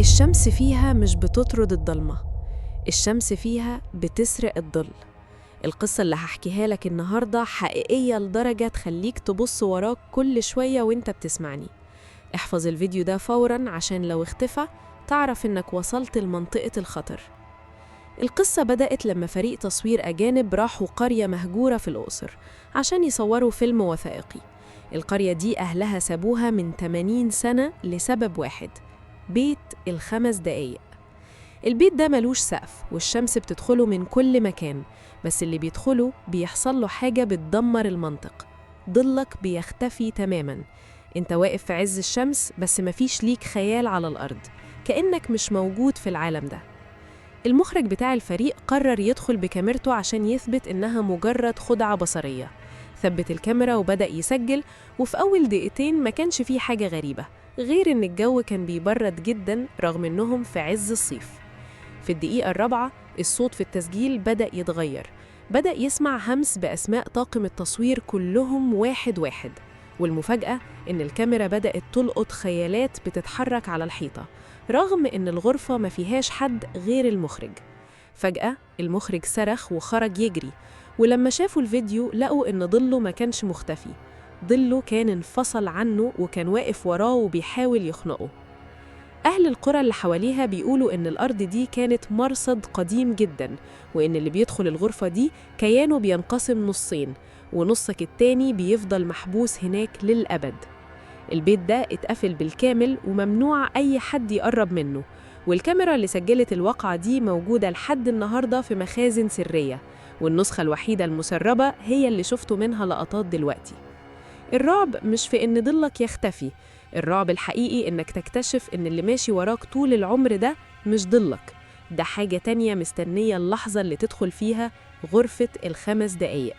الشمس فيها مش بتطرد الضلمة، الشمس فيها بتسرق الظل. القصة اللي هحكيها لك النهاردة حقيقية لدرجة تخليك تبص وراك كل شوية وانت بتسمعني. احفظ الفيديو ده فوراً عشان لو اختفى تعرف انك وصلت لمنطقة الخطر. القصة بدأت لما فريق تصوير أجانب راحوا قرية مهجورة في الأقصر عشان يصوروا فيلم وثائقي. القرية دي أهلها سابوها من 80 سنة لسبب واحد: بيت الخمس دقايق. البيت ده ملوش سقف والشمس بتدخله من كل مكان، بس اللي بيدخله بيحصل له حاجة بتدمر المنطق. ضلك بيختفي تماماً. انت واقف في عز الشمس بس مفيش ليك خيال على الأرض، كأنك مش موجود في العالم ده. المخرج بتاع الفريق قرر يدخل بكاميرته عشان يثبت إنها مجرد خدعة بصرية. ثبت الكاميرا وبدأ يسجل، وفي أول دقيقتين ما كانش فيه حاجة غريبة غير إن الجو كان بيبرد جداً رغم إنهم في عز الصيف. في الدقيقة الرابعة الصوت في التسجيل بدأ يتغير، بدأ يسمع همس بأسماء طاقم التصوير كلهم واحد واحد. والمفاجأة إن الكاميرا بدأت تلقط خيالات بتتحرك على الحيطة رغم إن الغرفة ما فيهاش حد غير المخرج. فجأة المخرج صرخ وخرج يجري، ولما شافوا الفيديو لقوا إن ظله ما كانش مختفي، ظله كان انفصل عنه وكان واقف وراه وبيحاول يخنقه. أهل القرى اللي حواليها بيقولوا إن الأرض دي كانت مرصد قديم جداً، وإن اللي بيدخل الغرفة دي كيانه بينقسم نصين، ونصك التاني بيفضل محبوس هناك للأبد. البيت ده اتقفل بالكامل وممنوع أي حد يقرب منه، والكاميرا اللي سجلت الواقعة دي موجودة لحد النهاردة في مخازن سرية، والنسخة الوحيدة المسربة هي اللي شفتوا منها لقطات دلوقتي. الرعب مش في إن ضلك يختفي، الرعب الحقيقي إنك تكتشف إن اللي ماشي وراك طول العمر ده مش ضلك، ده حاجة تانية مستنية اللحظة اللي تدخل فيها غرفة الخمس دقايق.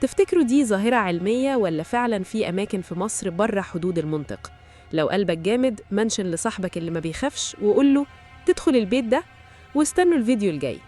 تفتكروا دي ظاهرة علمية ولا فعلاً في أماكن في مصر بره حدود المنطق؟ لو قلبك جامد منشن لصاحبك اللي ما بيخافش وقول له تدخل البيت ده، واستنوا الفيديو الجاي.